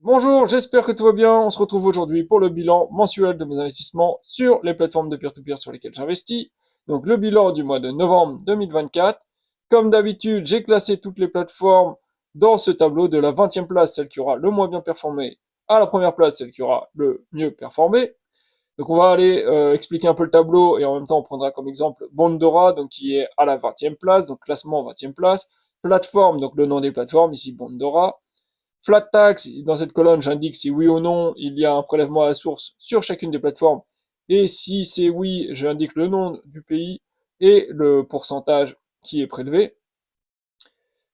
Bonjour, j'espère que tout va bien. On se retrouve aujourd'hui pour le bilan mensuel de mes investissements sur les plateformes de peer-to-peer sur lesquelles j'investis. Donc le bilan du mois de novembre 2024. Comme d'habitude, j'ai classé toutes les plateformes dans ce tableau de la 20e place, celle qui aura le moins bien performé, à la première place, celle qui aura le mieux performé. Donc on va aller expliquer un peu le tableau et en même temps on prendra comme exemple Bondora, donc qui est à la 20e place, donc classement 20e place. Plateforme, donc le nom des plateformes, ici Bondora. Flat tax, dans cette colonne, j'indique si oui ou non il y a un prélèvement à la source sur chacune des plateformes. Et si c'est oui, j'indique le nom du pays et le pourcentage qui est prélevé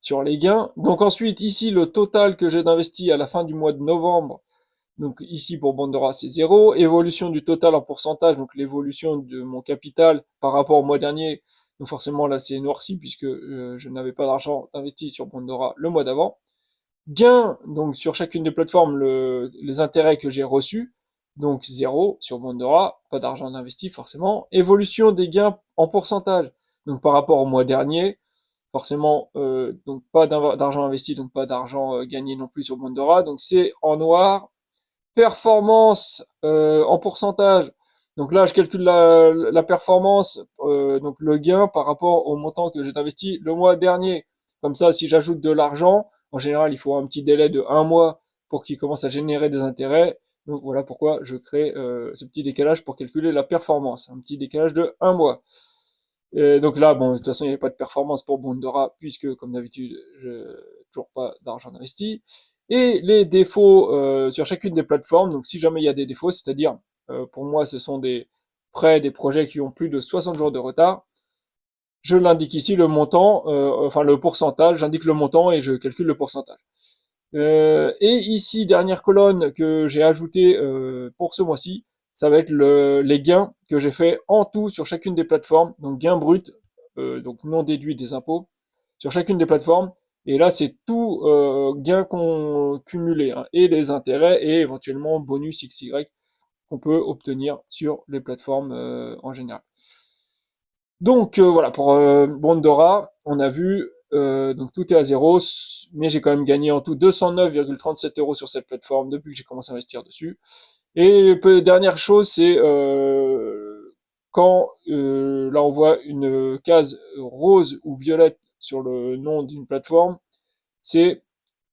sur les gains. Donc ensuite, ici, le total que j'ai d'investi à la fin du mois de novembre. Donc ici, pour Bondora, c'est 0. Évolution du total en pourcentage, donc l'évolution de mon capital par rapport au mois dernier. Donc forcément, là, c'est noirci puisque je n'avais pas d'argent investi sur Bondora le mois d'avant. Gain, donc sur chacune des plateformes, les intérêts que j'ai reçus, donc 0 sur Bondora, pas d'argent investi forcément. Évolution des gains en pourcentage, donc par rapport au mois dernier, forcément, donc pas d'argent investi, donc pas d'argent gagné non plus sur Bondora, donc c'est en noir. Performance en pourcentage, donc là je calcule la performance, donc le gain par rapport au montant que j'ai investi le mois dernier. Comme ça, si j'ajoute de l'argent, en général il faut un petit délai de 1 mois pour qu'il commence à générer des intérêts. Donc voilà pourquoi je crée ce petit décalage pour calculer la performance, un petit décalage de 1 mois. Et donc là, bon, de toute façon, il n'y avait pas de performance pour Bondora, puisque, comme d'habitude, je toujours pas d'argent investi. Et les défauts sur chacune des plateformes, donc si jamais il y a des défauts, c'est-à-dire, pour moi, ce sont des prêts, des projets qui ont plus de 60 jours de retard, je l'indique ici le montant, enfin le pourcentage, j'indique le montant et je calcule le pourcentage. Et ici, dernière colonne que j'ai ajoutée pour ce mois-ci, ça va être les gains que j'ai fait en tout sur chacune des plateformes, donc gains bruts, donc non déduits des impôts, sur chacune des plateformes. Et là, c'est tout gain cumulé, hein, et les intérêts et éventuellement bonus XY qu'on peut obtenir sur les plateformes en général. Donc voilà, pour Bondora, on a vu, donc tout est à 0, mais j'ai quand même gagné en tout 209,37 euros sur cette plateforme depuis que j'ai commencé à investir dessus. Et dernière chose, c'est quand là on voit une case rose ou violette sur le nom d'une plateforme, c'est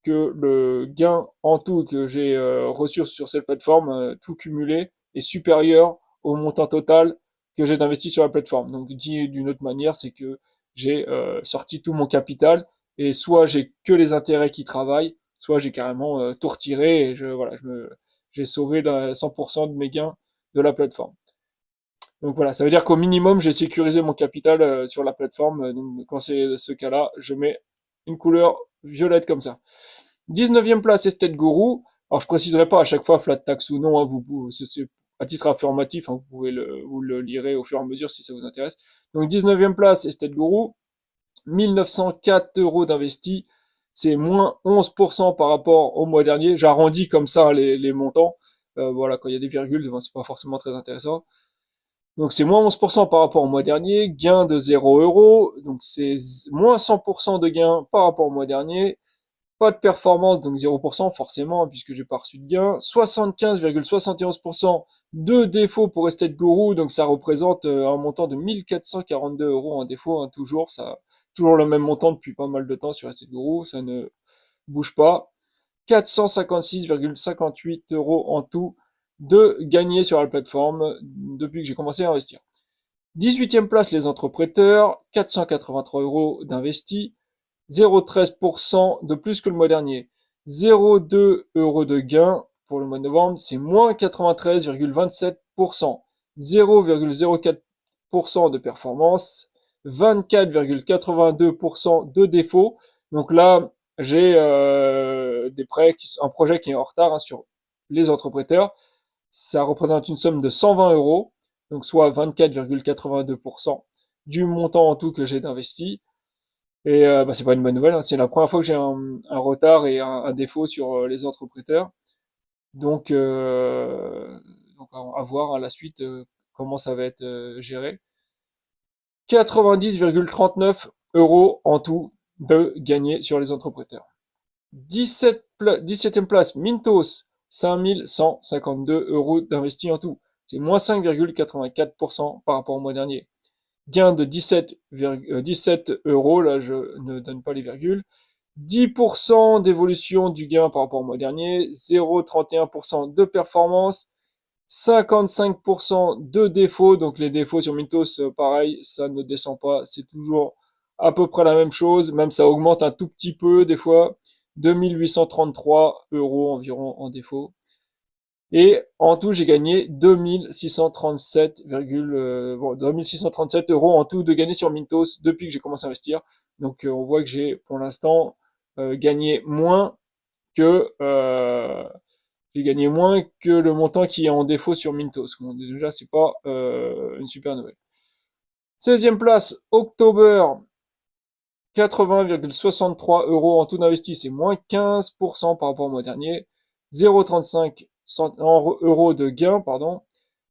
que le gain en tout que j'ai reçu sur cette plateforme, tout cumulé, est supérieur au montant total que j'ai d'investi sur la plateforme. Donc dit d'une autre manière, c'est que j'ai sorti tout mon capital et soit j'ai que les intérêts qui travaillent, soit j'ai carrément tout retiré et j'ai sauvé 100% de mes gains de la plateforme. Donc voilà, ça veut dire qu'au minimum, j'ai sécurisé mon capital sur la plateforme. Donc quand c'est ce cas-là, je mets une couleur violette comme ça. 19e place, Estate Guru. Alors je préciserai pas à chaque fois flat tax ou non, hein, c'est à titre informatif, hein, vous le lirez au fur et à mesure si ça vous intéresse. Donc 19e place, Estate Guru, 1904 euros d'investi, c'est moins 11% par rapport au mois dernier. J'arrondis comme ça les montants. Voilà, quand il y a des virgules, ben, c'est pas forcément très intéressant. Donc c'est moins 11% par rapport au mois dernier, gain de 0 euros, donc c'est moins 100% de gain par rapport au mois dernier, pas de performance, donc 0% forcément, puisque j'ai pas reçu de gain, 75,71% de défaut pour Estate Guru, donc ça représente un montant de 1442 euros en défaut, hein, toujours le même montant depuis pas mal de temps sur Estate Guru, ça ne bouge pas. 456,58 euros en tout de gagner sur la plateforme depuis que j'ai commencé à investir. 18e place, les entrepreneurs, 483 euros d'investis, 0,13% de plus que le mois dernier. 0,2 euros de gain pour le mois de novembre, c'est moins 93,27%. 0,04% de performance, 24,82% de défaut. Donc là, j'ai un projet qui est en retard, hein, sur les entrepreneurs. Ça représente une somme de 120 euros, donc soit 24,82% du montant en tout que j'ai d'investi. Et bah, c'est pas une bonne nouvelle, hein. C'est la première fois que j'ai un retard et un défaut sur les entrepreneurs. Donc, donc à voir à la suite comment ça va être géré. 90,39 euros en tout de gagné sur les entrepreneurs. 17 17e place, Mintos, 5152 euros d'investis en tout. C'est moins 5,84% par rapport au mois dernier. Gain de 17 euros, là je ne donne pas les virgules. 10% d'évolution du gain par rapport au mois dernier, 0,31% de performance, 55% de défauts, donc les défauts sur Mintos, pareil, ça ne descend pas, c'est toujours à peu près la même chose, même ça augmente un tout petit peu des fois, 2833 euros environ en défaut. Et en tout, j'ai gagné 2637, 2637 euros en tout de gagné sur Mintos depuis que j'ai commencé à investir. Donc on voit que j'ai pour l'instant gagné moins que le montant qui est en défaut sur Mintos. Bon, déjà, c'est pas une super nouvelle. 16e place, October, 80,63 euros en tout d'investi, c'est moins 15% par rapport au mois dernier. 0,35 euros de gain, pardon,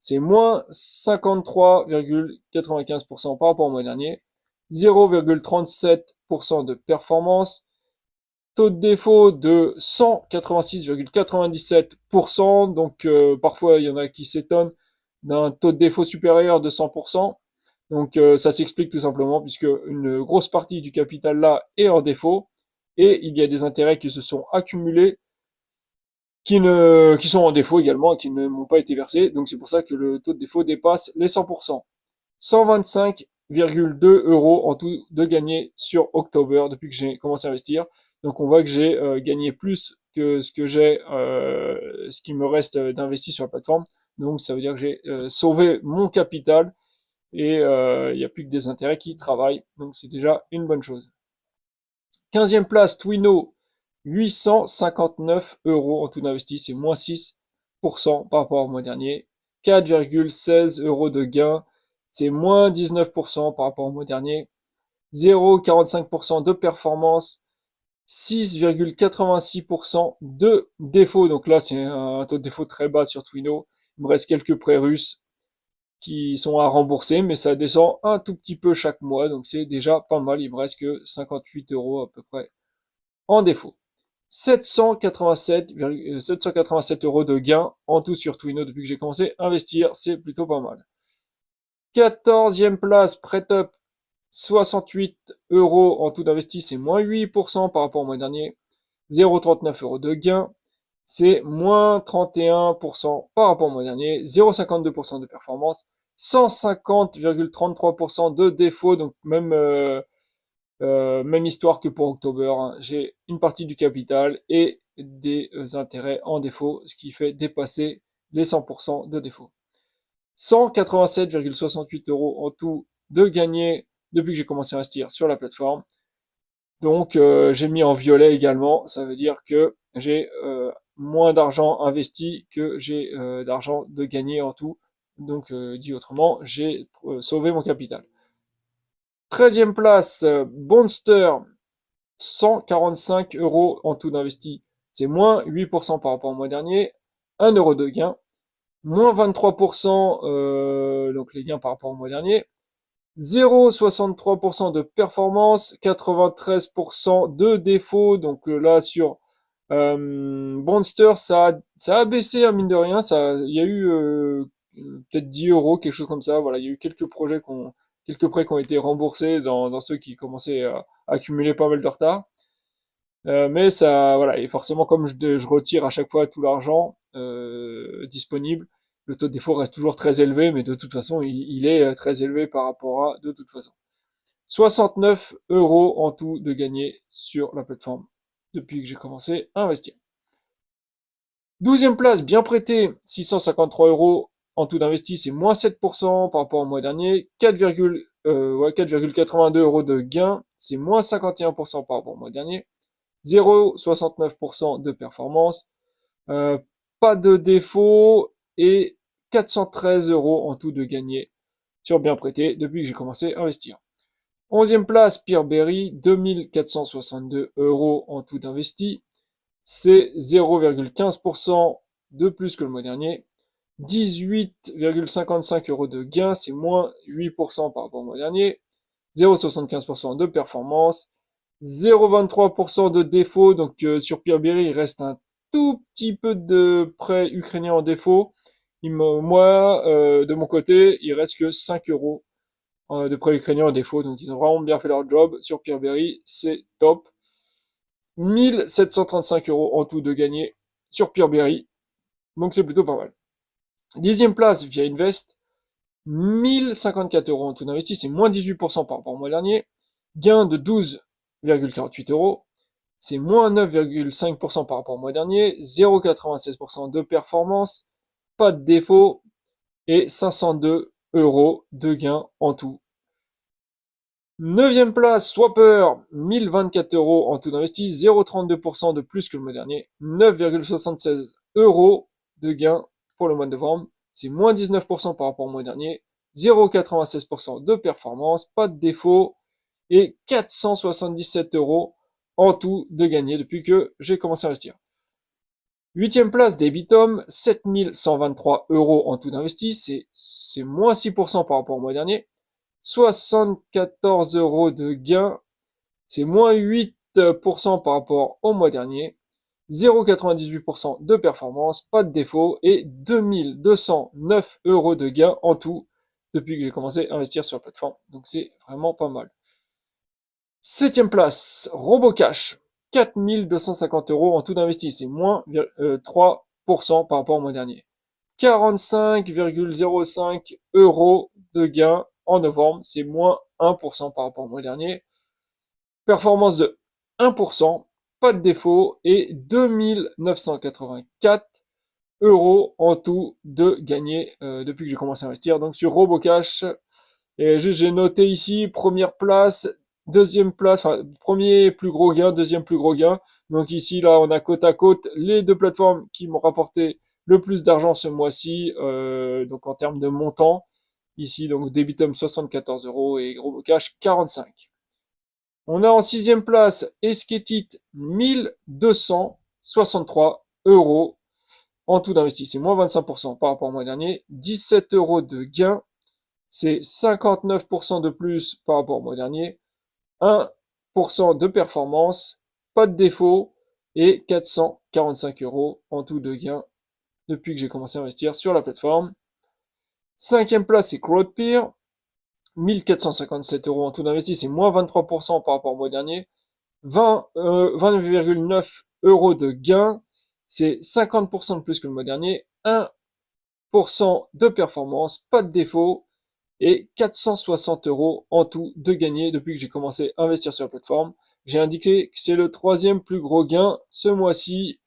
c'est moins 53,95% par rapport au mois dernier. 0,37% de performance. Taux de défaut de 186,97%, donc parfois il y en a qui s'étonnent d'un taux de défaut supérieur de 100%. Donc ça s'explique tout simplement puisque une grosse partie du capital là est en défaut et il y a des intérêts qui se sont accumulés qui sont en défaut également et qui ne m'ont pas été versés. Donc c'est pour ça que le taux de défaut dépasse les 100%. 125,2 euros en tout de gagné sur October depuis que j'ai commencé à investir. Donc on voit que j'ai gagné plus que ce qui me reste d'investi sur la plateforme. Donc ça veut dire que j'ai sauvé mon capital et il n'y a plus que des intérêts qui travaillent. Donc c'est déjà une bonne chose. 15e place, Twino, 859 euros en tout d'investi, c'est moins 6% par rapport au mois dernier. 4,16 euros de gain, c'est moins 19% par rapport au mois dernier. 0,45% de performance, 6,86% de défaut. Donc là, c'est un taux de défaut très bas sur Twino. Il me reste quelques prêts russes qui sont à rembourser, mais ça descend un tout petit peu chaque mois, donc c'est déjà pas mal. Il me reste que 58 euros à peu près en défaut. 787 euros de gain en tout sur Twino depuis que j'ai commencé à investir, c'est plutôt pas mal. 14e place, PretUp, 68 euros en tout d'investi, c'est moins 8% par rapport au mois dernier. 0,39 euros de gain, c'est moins 31% par rapport au mois dernier. 0,52% de performance, 150,33% de défaut, donc même histoire que pour October, hein. J'ai une partie du capital et des intérêts en défaut, ce qui fait dépasser les 100% de défaut. 187,68 euros en tout de gagné depuis que j'ai commencé à investir sur la plateforme. Donc j'ai mis en violet également, ça veut dire que j'ai moins d'argent investi que j'ai d'argent de gagné en tout. Donc dit autrement, j'ai sauvé mon capital. 13e place, Bonster, 145 euros en tout d'investi. C'est moins 8% par rapport au mois dernier. 1 euro de gain. Moins 23%, donc les gains par rapport au mois dernier. 0,63% de performance, 93% de défaut. Donc là sur Bonster, ça a baissé, hein, mine de rien. Il y a eu peut-être 10 euros, quelque chose comme ça. Voilà, il y a eu quelques prêts qui ont été remboursés dans ceux qui commençaient à accumuler pas mal de retard. Mais ça, voilà, et forcément, comme je retire à chaque fois tout l'argent disponible, le taux de défaut reste toujours très élevé, mais de toute façon, il est très élevé par rapport à de toute façon. 69 euros en tout de gagné sur la plateforme depuis que j'ai commencé à investir. 12e place, bien prêté, 653 euros en tout d'investi, c'est moins 7% par rapport au mois dernier. 4,82 euros de gain, c'est moins 51% par rapport au mois dernier. 0,69% de performance, pas de défaut et 413 euros en tout de gagné sur bien prêté depuis que j'ai commencé à investir. 11e place, Peerberry, 2462 euros en tout d'investi. C'est 0,15% de plus que le mois dernier. 18,55 euros de gain, c'est moins 8% par rapport au mois dernier. 0,75% de performance. 0,23% de défaut. Donc sur Peerberry, il reste un tout petit peu de prêts ukrainiens en défaut. Moi, de mon côté, il reste que 5 euros de prêts ukrainiens en défaut. Donc ils ont vraiment bien fait leur job sur Peerberry. C'est top. 1735 euros en tout de gagné sur Peerberry. Donc c'est plutôt pas mal. 10e place via Invest. 1054 euros en tout investi, c'est moins 18% par rapport au mois dernier. Gain de 12,48 euros, c'est moins 9,5% par rapport au mois dernier. 0,96% de performance, pas de défaut et 502 euros de gain en tout. 9e place, Swapper, 1024 euros en tout investi, 0,32% de plus que le mois dernier. 9,76 euros de gain pour le mois de novembre, c'est moins 19% par rapport au mois dernier. 0,96% de performance, pas de défaut, et 477 euros en tout de gagné depuis que j'ai commencé à investir. 8e place, Debitum, 7123 euros en tout d'investi, c'est moins 6% par rapport au mois dernier. 74 euros de gain, c'est moins 8% par rapport au mois dernier. 0,98% de performance, pas de défaut, et 2209 euros de gain en tout depuis que j'ai commencé à investir sur la plateforme. Donc c'est vraiment pas mal. 7e place, Robocash, 4250 euros en tout d'investi, c'est moins 3% par rapport au mois dernier. 45,05 euros de gain en novembre, c'est moins 1% par rapport au mois dernier. Performance de 1%, pas de défaut, et 2984 euros en tout de gagné depuis que j'ai commencé à investir. Donc sur Robocash, et j'ai noté ici première place, deuxième place, enfin premier plus gros gain, deuxième plus gros gain. Donc ici là on a côte à côte les deux plateformes qui m'ont rapporté le plus d'argent ce mois-ci, donc en termes de montant. Ici donc Debitum 74 euros et Robocash 45. On a en 6e place Esketit 1263 euros en tout d'investi. C'est moins 25% par rapport au mois dernier. 17 euros de gain. C'est 59% de plus par rapport au mois dernier. 1% de performance. Pas de défaut. Et 445 euros en tout de gain depuis que j'ai commencé à investir sur la plateforme. 5e place, c'est Crowdpeer. 1457 euros en tout d'investi. C'est moins 23% par rapport au mois dernier. 20,9 euros de gain. C'est 50% de plus que le mois dernier. 1% de performance, pas de défaut, et 460 euros en tout de gagné depuis que j'ai commencé à investir sur la plateforme. J'ai indiqué que c'est le 3e plus gros gain ce mois-ci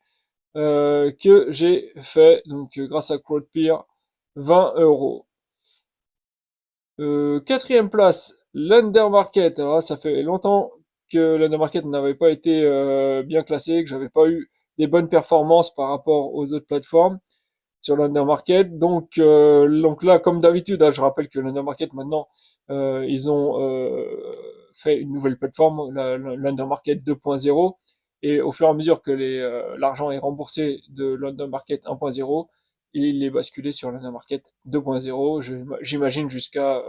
que j'ai fait, donc grâce à Crowdpeer, 20 euros. 4e place, l'Undermarket. Alors là, ça fait longtemps que l'Undermarket n'avait pas été bien classé, que j'avais pas eu des bonnes performances par rapport aux autres plateformes sur l'Undermarket. Donc là, comme d'habitude, je rappelle que l'Undermarket maintenant, ils ont fait une nouvelle plateforme, l'Undermarket 2.0, et au fur et à mesure que l'argent est remboursé de l'Undermarket 1.0, il est basculé sur l'Undermarket 2.0, j'imagine jusqu'à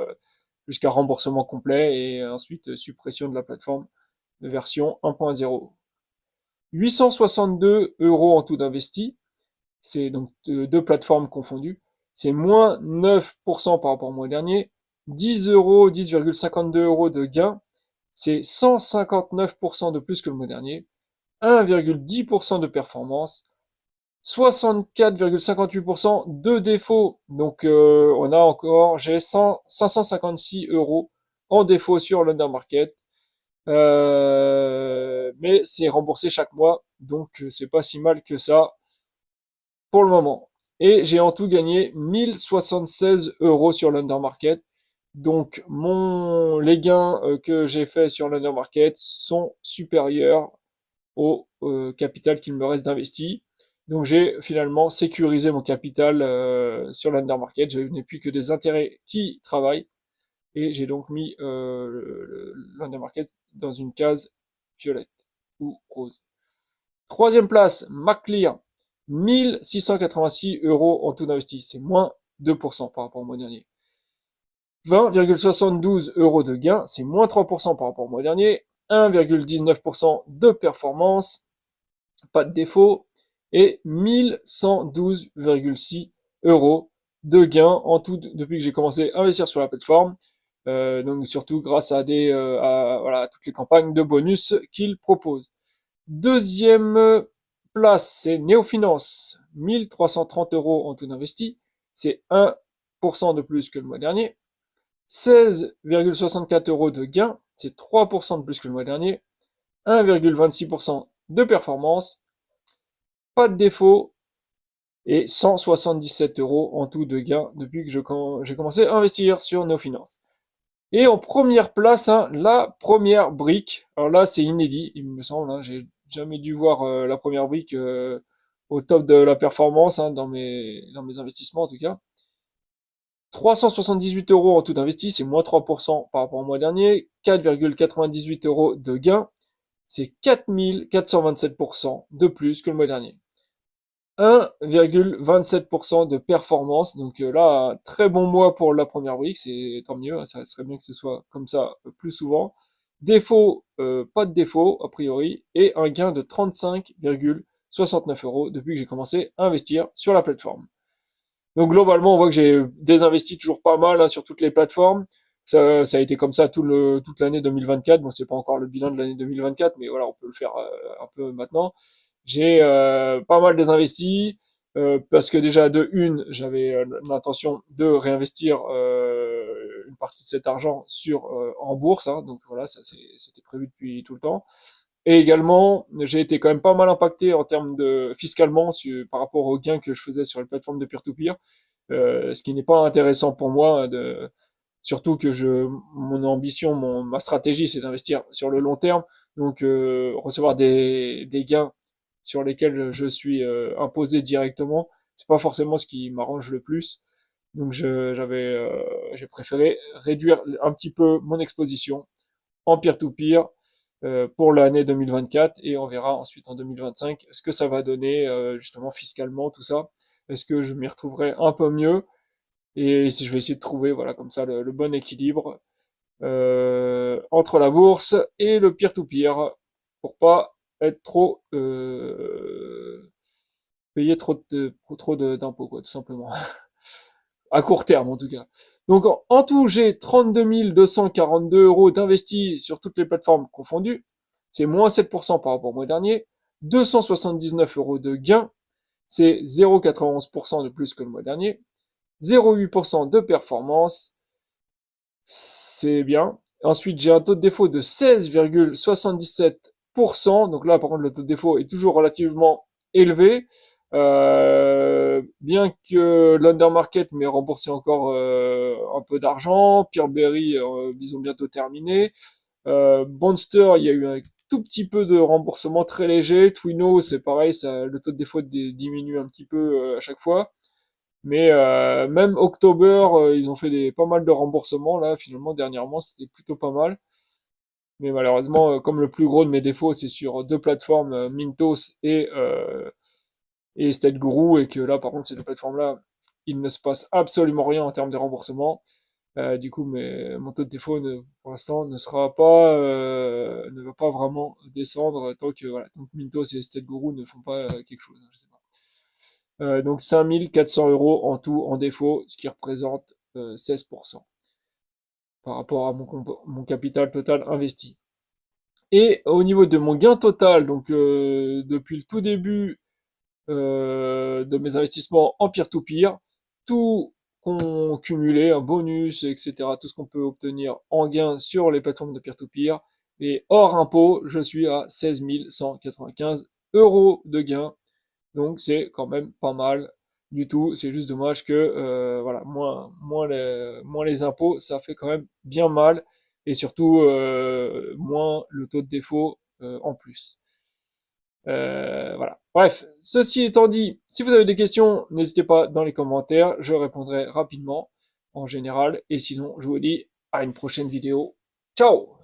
remboursement complet et ensuite suppression de la plateforme de version 1.0. 862 euros en tout d'investi, c'est donc deux plateformes confondues, c'est moins 9% par rapport au mois dernier, 10 euros, 10,52 euros de gain, c'est 159% de plus que le mois dernier, 1,10% de performance, 64,58% de défaut. Donc on a encore, j'ai 556 euros en défaut sur l'Undermarket. Mais c'est remboursé chaque mois, donc c'est pas si mal que ça pour le moment. Et j'ai en tout gagné 1076 euros sur l'Undermarket. Donc les gains que j'ai fait sur l'Undermarket sont supérieurs au capital qu'il me reste d'investi. Donc j'ai finalement sécurisé mon capital sur l'Undermarket. Je n'ai plus que des intérêts qui travaillent. Et j'ai donc mis l'Undermarket dans une case violette ou rose. 3e place, MacClear, 1686 euros en tout d'investi. C'est moins 2% par rapport au mois dernier. 20,72 euros de gain, c'est moins 3% par rapport au mois dernier. 1,19% de performance, pas de défaut, et 1112,6 euros de gains en tout depuis que j'ai commencé à investir sur la plateforme. Donc surtout grâce à voilà, toutes les campagnes de bonus qu'il propose. Deuxième place, c'est Néofinance, 1330 euros en tout investi, c'est 1% de plus que le mois dernier. 16,64 euros de gain, c'est 3% de plus que le mois dernier. 1,26% de performance, pas de défaut, et 177 euros en tout de gain depuis que j'ai commencé à investir sur nos finances. Et en première place, hein, la première brique. Alors là, c'est inédit, il me semble. Hein, j'ai jamais dû voir la première brique au top de la performance hein, dans mes investissements en tout cas. 378 euros en tout investi, c'est moins 3% par rapport au mois dernier. 4,98 euros de gain, c'est 4427% de plus que le mois dernier. 1,27% de performance. Donc là, un très bon mois pour la première brique, c'est tant mieux, hein, ça serait bien que ce soit comme ça plus souvent. Défaut, pas de défaut a priori, et un gain de 35,69 euros depuis que j'ai commencé à investir sur la plateforme. Donc globalement, on voit que j'ai désinvesti toujours pas mal hein, sur toutes les plateformes. Ça a été comme ça toute l'année 2024. Bon, c'est pas encore le bilan de l'année 2024, mais voilà, on peut le faire un peu maintenant. J'ai pas mal désinvesti parce que déjà de une, j'avais l'intention de réinvestir une partie de cet argent en bourse. Hein, donc voilà, c'était prévu depuis tout le temps. Et également, j'ai été quand même pas mal impacté en termes de fiscalement par rapport aux gains que je faisais sur les plateformes de peer-to-peer, ce qui n'est pas intéressant pour moi. Surtout que mon ambition, ma stratégie, c'est d'investir sur le long terme. Donc recevoir des gains sur lesquels je suis imposé directement, c'est pas forcément ce qui m'arrange le plus. Donc j'ai préféré réduire un petit peu mon exposition en peer-to-peer pour l'année 2024 et on verra ensuite en 2025 ce que ça va donner justement fiscalement tout ça. Est-ce que je m'y retrouverai un peu mieux et si je vais essayer de trouver voilà comme ça le bon équilibre entre la bourse et le peer-to-peer pour pas être payer trop d'impôts quoi tout simplement à court terme en tout cas. Donc en tout, j'ai 32 242 euros d'investis sur toutes les plateformes confondues. C'est moins 7% par rapport au mois dernier. 279 euros de gain. C'est 0,91% de plus que le mois dernier. 0,8% de performance. C'est bien. Ensuite, j'ai un taux de défaut de 16,77%. Donc là, par contre, le taux de défaut est toujours relativement élevé. Bien que l'undermarket m'ait remboursé encore un peu d'argent, Peerberry, ils ont bientôt terminé. Bonster, il y a eu un tout petit peu de remboursement très léger. Twino, c'est pareil, le taux de défaut diminue un petit peu à chaque fois. Mais même October, ils ont fait pas mal de remboursements là. Finalement, dernièrement, c'était plutôt pas mal. Mais malheureusement, comme le plus gros de mes défauts, c'est sur deux plateformes, Mintos et StateGuru, et que là, par contre, ces deux plateformes-là, il ne se passe absolument rien en termes de remboursement. Du coup, mon taux de défaut, pour l'instant, ne va pas vraiment descendre tant que Mintos et StateGuru ne font pas quelque chose. Je sais pas. Donc 5400 euros en tout en défaut, ce qui représente 16% par rapport à mon capital total investi. Et au niveau de mon gain total, donc depuis le tout début de mes investissements en peer-to-peer, tout cumulé, un bonus, etc., tout ce qu'on peut obtenir en gain sur les plateformes de peer-to-peer, et hors impôt, je suis à 16 195 euros de gain. Donc c'est quand même pas mal du tout. C'est juste dommage que voilà, moins les impôts, ça fait quand même bien mal. Et surtout moins le taux de défaut en plus. Voilà. Bref, ceci étant dit, si vous avez des questions, n'hésitez pas dans les commentaires, je répondrai rapidement en général. Et sinon, je vous dis à une prochaine vidéo. Ciao!